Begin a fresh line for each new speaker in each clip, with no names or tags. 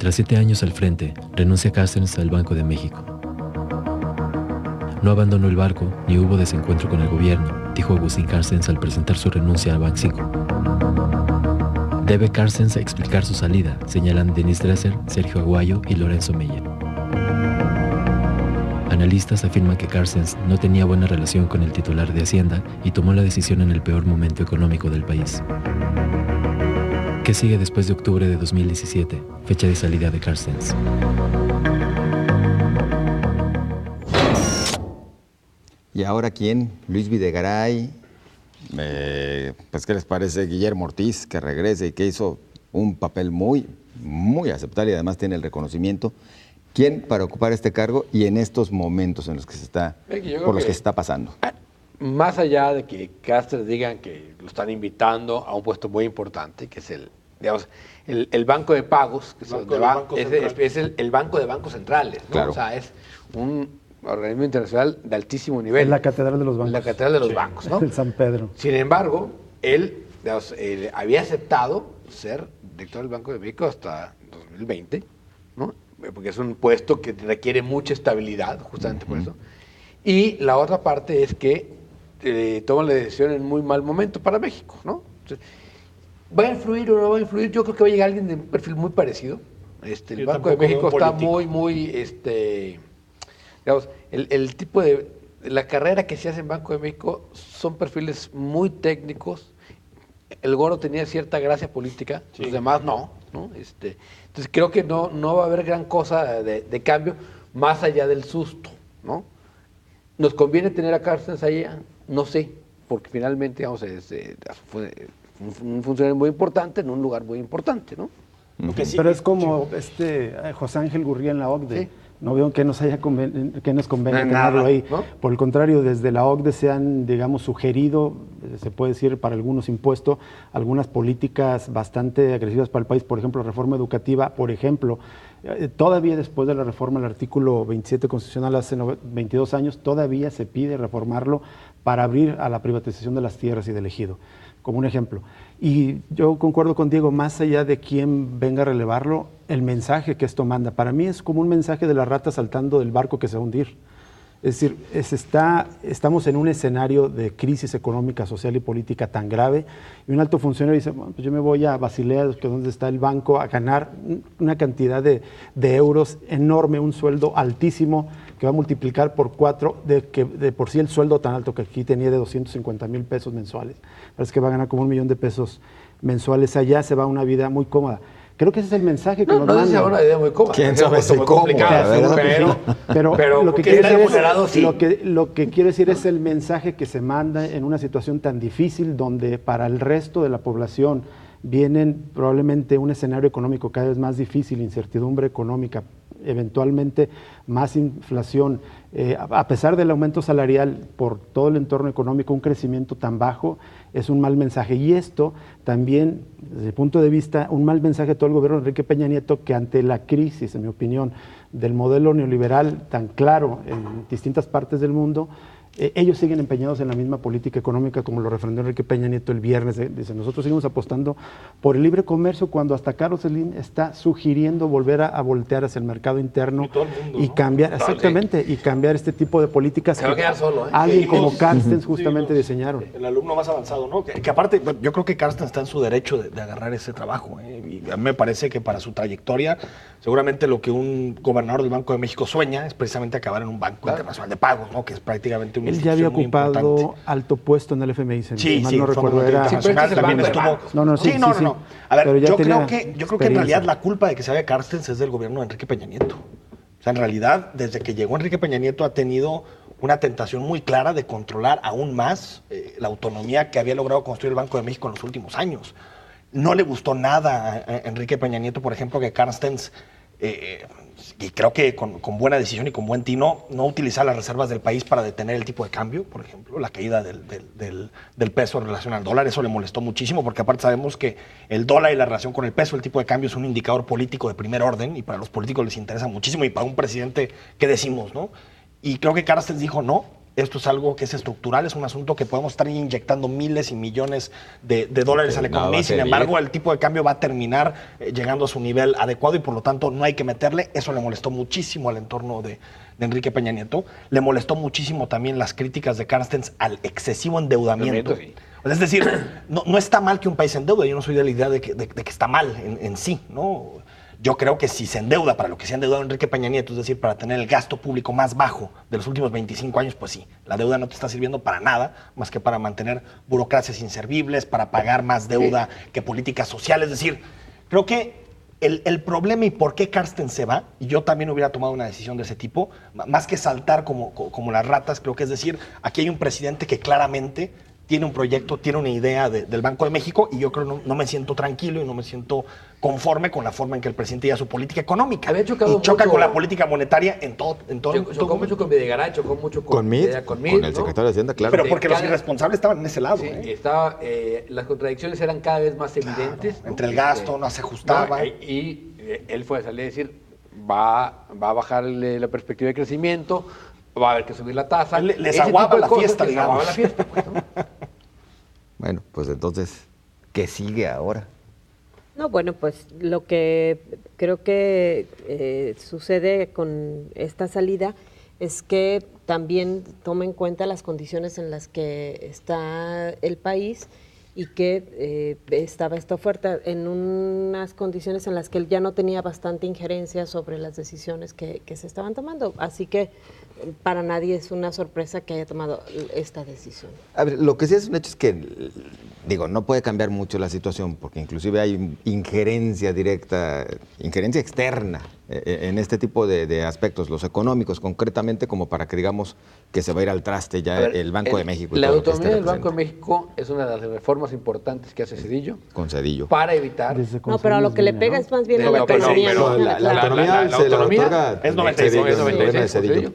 Tras 7 años al frente, renuncia Carstens al Banco de México. No abandonó el barco ni hubo desencuentro con el gobierno, dijo Agustín Carstens al presentar su renuncia a Banxico. Debe Carstens explicar su salida, señalan Denise Dresser, Sergio Aguayo y Lorenzo Meyer. Analistas afirman que Carstens no tenía buena relación con el titular de Hacienda y tomó la decisión en el peor momento económico del país. ¿Qué sigue después de octubre de 2017, fecha de salida de Carstens?
¿Y ahora quién? Luis Videgaray. Pues, ¿qué les parece Guillermo Ortiz, que regrese y que hizo un papel muy, muy aceptable y además tiene el reconocimiento? ¿Quién para ocupar este cargo y en estos momentos en los que se está, por los que se está pasando?
Más allá de que Carstens digan que lo están invitando a un puesto muy importante, que es el banco de pagos, que es el banco de bancos centrales, ¿no?
Claro.
O sea, es un organismo internacional de altísimo nivel.
Es la catedral de los bancos.
La catedral de los bancos, ¿no?
El San Pedro.
Sin embargo, él había aceptado ser director del Banco de México hasta 2020, ¿no? Porque es un puesto que requiere mucha estabilidad, justamente por eso. Y la otra parte es que toman la decisión en muy mal momento para México, ¿no? Entonces, ¿va a influir o no va a influir? Yo creo que va a llegar alguien de un perfil muy parecido. El Banco de México está muy, digamos, el tipo de la carrera que se hace en Banco de México son perfiles muy técnicos. El Goro tenía cierta gracia política, los demás no. Entonces creo que no va a haber gran cosa de cambio más allá del susto, ¿no? ¿Nos conviene tener a Carstens ahí? No sé, porque finalmente, digamos, fue un funcionario muy importante en un lugar muy importante, ¿no?
Pero es como José Ángel Gurría en la OCDE. Sí. No veo que nos convenga tenerlo ahí. ¿No? Por el contrario, desde la OCDE se han, digamos, sugerido, se puede decir, para algunos impuessto, algunas políticas bastante agresivas para el país. Por ejemplo, reforma educativa, por ejemplo. Todavía después de la reforma del artículo 27 constitucional hace 22 años, todavía se pide reformarlo para abrir a la privatización de las tierras y del ejido, como un ejemplo. Y yo concuerdo con Diego, más allá de quién venga a relevarlo, el mensaje que esto manda, para mí es como un mensaje de la rata saltando del barco que se va a hundir. Es decir, estamos en un escenario de crisis económica, social y política tan grave, y un alto funcionario dice, bueno, pues yo me voy a Basilea, que es donde está el banco, a ganar una cantidad de euros enorme, un sueldo altísimo, que va a multiplicar por 4 de por sí el sueldo tan alto que aquí tenía de 250,000 pesos mensuales. Parece que va a ganar como 1,000,000 de pesos mensuales. Allá se va a una vida muy cómoda. Creo que ese es el mensaje que nos manda.
No es una idea muy cómoda.
¿Quién sabe si complicada?
Pero lo que quiero decir lo que quiero decir es el mensaje que se manda en una situación tan difícil donde para el resto de la población vienen probablemente un escenario económico cada vez más difícil, incertidumbre económica, eventualmente más inflación, a pesar del aumento salarial por todo el entorno económico, un crecimiento tan bajo es un mal mensaje. Y esto también, desde el punto de vista, un mal mensaje a todo el gobierno de Enrique Peña Nieto, que ante la crisis, en mi opinión, del modelo neoliberal tan claro en distintas partes del mundo, ellos siguen empeñados en la misma política económica como lo refrendó Enrique Peña Nieto el viernes. Dice, nosotros seguimos apostando por el libre comercio cuando hasta Carlos Slim está sugiriendo volver a voltear hacia el mercado interno y cambiar, exactamente, y cambiar este tipo de políticas
que
alguien como Carstens justamente diseñaron.
El alumno más avanzado, ¿no? Que aparte, yo creo que Carstens está en su derecho de agarrar ese trabajo, y a mí me parece que para su trayectoria, seguramente lo que un gobernador del Banco de México sueña es precisamente acabar en un banco internacional de pagos, ¿no? Que es prácticamente un
él ya había ocupado alto puesto en el FMI,
no recuerdo, era también estuvo. No. A ver, yo creo que en realidad la culpa de que se vaya Carstens es del gobierno de Enrique Peña Nieto. O sea, en realidad, desde que llegó Enrique Peña Nieto ha tenido una tentación muy clara de controlar aún más la autonomía que había logrado construir el Banco de México en los últimos años. No le gustó nada a Enrique Peña Nieto, por ejemplo, que Carstens y creo que con buena decisión y con buen tino, no utilizar las reservas del país para detener el tipo de cambio, por ejemplo, la caída del peso en relación al dólar. Eso le molestó muchísimo, porque aparte sabemos que el dólar y la relación con el peso, el tipo de cambio, es un indicador político de primer orden, y para los políticos les interesa muchísimo, y para un presidente, ¿qué decimos, no? Y creo que Carstens dijo, no, Esto es algo que es estructural, es un asunto que podemos estar inyectando miles y millones de dólares a la economía y sin embargo el tipo de cambio va a terminar llegando a su nivel adecuado y por lo tanto no hay que meterle. Eso le molestó muchísimo al entorno de Enrique Peña Nieto. Le molestó muchísimo también las críticas de Carstens al excesivo endeudamiento. Es decir, no está mal que un país se endeude. Yo no soy de la idea de que está mal en sí, ¿no? Yo creo que si se endeuda para lo que se ha endeudado Enrique Peña Nieto, es decir, para tener el gasto público más bajo de los últimos 25 años, pues sí, la deuda no te está sirviendo para nada, más que para mantener burocracias inservibles, para pagar más deuda que políticas sociales. Es decir, creo que el problema y por qué Carstens se va, y yo también hubiera tomado una decisión de ese tipo, más que saltar como las ratas, creo que es decir, aquí hay un presidente que claramente tiene un proyecto, tiene una idea del Banco de México y yo creo que no me siento tranquilo y no me siento conforme con la forma en que el presidente lleva su política económica.
Había chocado
y choca
mucho
con la política monetaria en todo.
Chocó mucho con Videgaray, chocó mucho con
Mid, con el secretario de Hacienda, claro.
Pero porque los irresponsables estaban en ese lado.
Sí, las contradicciones eran cada vez más evidentes.
Claro, entre el gasto, no se ajustaba.
Y él fue a salir a decir, va a bajar la perspectiva de crecimiento, va a haber que subir la tasa.
Les aguaba la fiesta, digamos.
Bueno, pues entonces, ¿qué sigue ahora?
No, bueno, pues lo que creo que sucede con esta salida es que también toma en cuenta las condiciones en las que está el país y que estaba esta oferta en unas condiciones en las que él ya no tenía bastante injerencia sobre las decisiones que se estaban tomando. Así que para nadie es una sorpresa que haya tomado esta decisión.
A ver, lo que sí es un hecho es que, digo, no puede cambiar mucho la situación, porque inclusive hay injerencia directa, injerencia externa en este tipo de aspectos, los económicos concretamente, como para que digamos que se va a ir al traste ya el Banco de México.
La autonomía del Banco de México es una de las reformas importantes que hace Cedillo.
Con Cedillo.
Para evitar...
No, pero a lo que le pega es más bien a la autonomía.
La autonomía se la otorga
es 96
de Cedillo.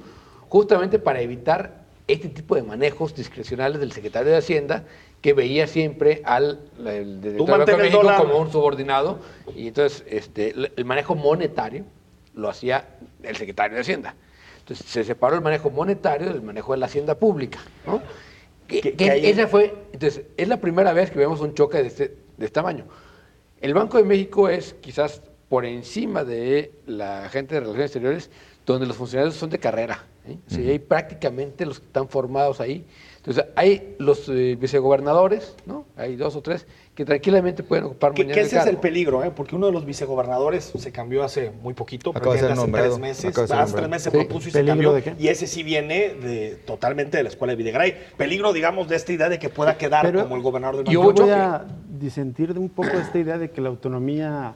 Justamente para evitar este tipo de manejos discrecionales del secretario de Hacienda, que veía siempre al director del Banco de México como un subordinado, y entonces el manejo monetario lo hacía el secretario de Hacienda. Entonces se separó el manejo monetario del manejo de la hacienda pública, ¿no? Esa fue, entonces, es la primera vez que vemos un choque de este tamaño. El Banco de México es quizás por encima de la gente de Relaciones Exteriores, donde los funcionarios son de carrera. Sí, hay prácticamente los que están formados ahí. Entonces, hay los vicegobernadores, ¿no? Hay 2 o 3 que tranquilamente pueden ocupar mañana
ese es el peligro, porque uno de los vicegobernadores se cambió hace muy poquito, prácticamente hace 3 meses. Hace 3 meses se propuso y se cambió. Y ese sí viene totalmente de la escuela de Videgaray. Peligro, digamos, de esta idea de que pueda quedar como el gobernador del Banco.
Yo voy a disentir de un poco esta idea de que la autonomía,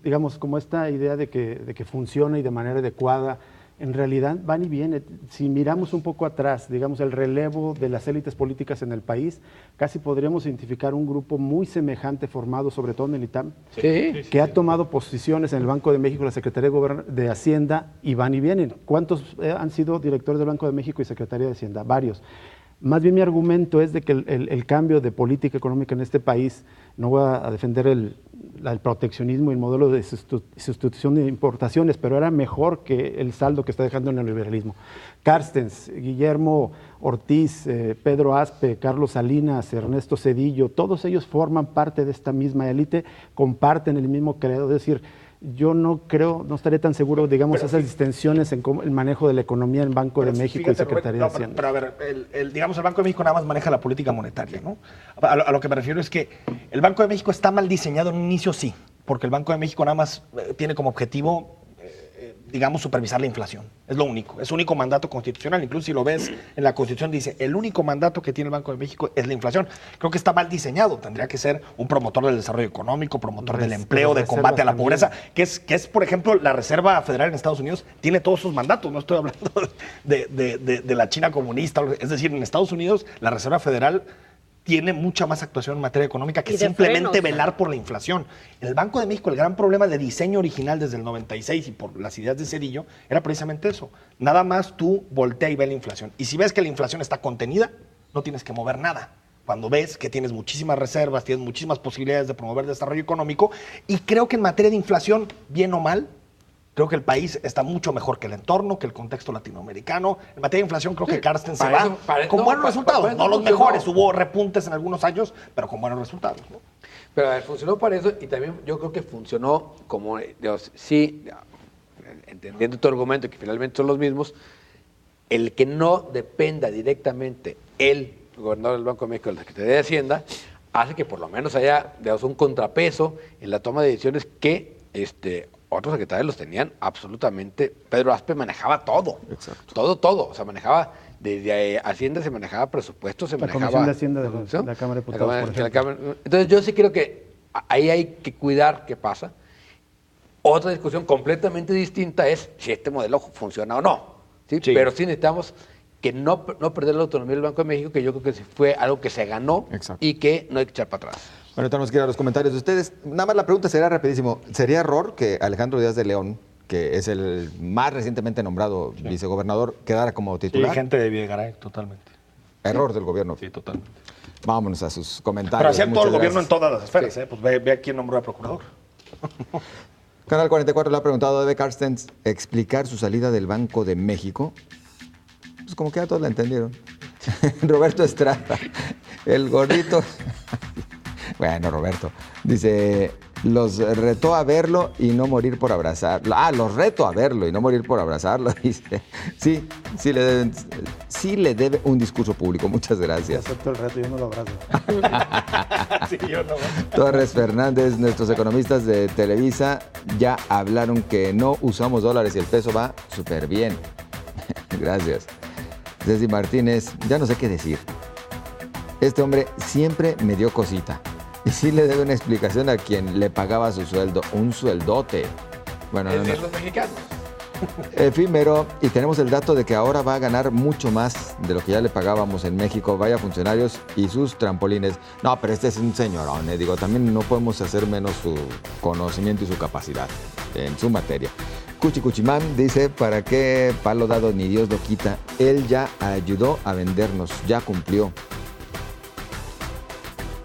digamos, como esta idea de que funciona y de manera adecuada, en realidad van y vienen. Si miramos un poco atrás, digamos, el relevo de las élites políticas en el país, casi podríamos identificar un grupo muy semejante formado, sobre todo en el ITAM, que ha tomado posiciones en el Banco de México, la Secretaría de Hacienda, y van y vienen. ¿Cuántos han sido directores del Banco de México y Secretaría de Hacienda? Varios. Más bien mi argumento es de que el cambio de política económica en este país, no voy a defender el proteccionismo y el modelo de sustitución de importaciones, pero era mejor que el saldo que está dejando el neoliberalismo. Carstens, Guillermo Ortiz, Pedro Aspe, Carlos Salinas, Ernesto Zedillo, todos ellos forman parte de esta misma élite, comparten el mismo credo, es decir, yo no estaré tan seguro, digamos, esas distensiones en el manejo de la economía en Banco de México y Secretaría de Hacienda.
Pero a ver, digamos, el Banco de México nada más maneja la política monetaria, ¿no? A lo que me refiero es que el Banco de México está mal diseñado en un inicio, sí, porque el Banco de México nada más tiene como objetivo, digamos, supervisar la inflación. Es lo único. Es su único mandato constitucional. Incluso si lo ves en la Constitución, dice, el único mandato que tiene el Banco de México es la inflación. Creo que está mal diseñado. Tendría que ser un promotor del desarrollo económico, promotor del empleo, de combate a la pobreza, que es, por ejemplo, la Reserva Federal en Estados Unidos tiene todos sus mandatos. No estoy hablando de la China comunista. Es decir, en Estados Unidos, la Reserva Federal tiene mucha más actuación en materia económica que simplemente velar por la inflación. El Banco de México, el gran problema de diseño original desde el 96 y por las ideas de Zedillo, era precisamente eso. Nada más tú voltea y ve la inflación. Y si ves que la inflación está contenida, no tienes que mover nada. Cuando ves que tienes muchísimas reservas, tienes muchísimas posibilidades de promover desarrollo económico, y creo que en materia de inflación, bien o mal, Creo que el país está mucho mejor que el entorno, que el contexto latinoamericano. En materia de inflación, creo que Carstens se va con buenos resultados. No los mejores, hubo repuntes en algunos años, pero con buenos resultados, ¿no?
Pero a ver, funcionó para eso y también yo creo que funcionó como, Dios, sí, entendiendo tu argumento que finalmente son los mismos, el que no dependa directamente el gobernador del Banco de México, la Secretaría de Hacienda, hace que por lo menos haya, digamos, un contrapeso en la toma de decisiones que otros secretarios los tenían absolutamente. Pedro Aspe manejaba todo. Exacto. Todo. O sea, manejaba desde Hacienda, se manejaba presupuestos, se manejaba.
La Comisión de Hacienda de la Cámara de Diputados, por ejemplo.
Entonces, yo sí creo que ahí hay que cuidar qué pasa. Otra discusión completamente distinta es si este modelo funciona o no. ¿sí? Pero sí necesitamos que no perder la autonomía del Banco de México, que yo creo que fue algo que se ganó. Exacto. Y que no hay que echar para atrás.
Bueno, tenemos que ir a los comentarios de ustedes. Nada más la pregunta será rapidísimo. ¿Sería error que Alejandro Díaz de León, que es el más recientemente nombrado vicegobernador, quedara como titular?
Dirigente de Videgaray, totalmente.
Error del gobierno.
Sí, totalmente.
Vámonos a sus comentarios.
Pero hacía todo el gobierno en todas las esferas. Pues ve a quién nombró a procurador.
Canal 44 le ha preguntado, ¿debe Carstens explicar su salida del Banco de México? Pues como que ya todos la entendieron. Roberto Estrada, el gordito... Bueno, Roberto, dice, los retó a verlo y no morir por abrazarlo. Los reto a verlo y no morir por abrazarlo, dice. Sí le debe un discurso público. Muchas gracias.
Acepto el reto, yo no lo abrazo.
Sí, yo no.
Torres Fernández, nuestros economistas de Televisa ya hablaron que no usamos dólares y el peso va súper bien. Gracias. Ceci Martínez, ya no sé qué decir. Este hombre siempre me dio cosita. Y sí le debe una explicación a quien le pagaba su sueldo, un sueldote. Bueno,
es de los mexicanos.
Efímero, y tenemos el dato de que ahora va a ganar mucho más de lo que ya le pagábamos en México. Vaya funcionarios y sus trampolines. No, pero este es un señorón, digo, también no podemos hacer menos su conocimiento y su capacidad en su materia. Cuchimán dice, ¿para qué palo dado ni Dios lo quita? Él ya ayudó a vendernos, ya cumplió.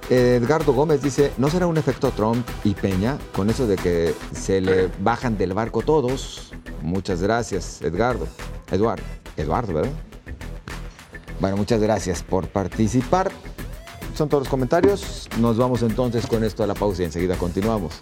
Edgardo Gómez dice, ¿no será un efecto Trump y Peña con eso de que se le bajan del barco todos? Muchas gracias, Eduardo, ¿verdad? Bueno, muchas gracias por participar. Son todos los comentarios. Nos vamos entonces con esto a la pausa y enseguida continuamos.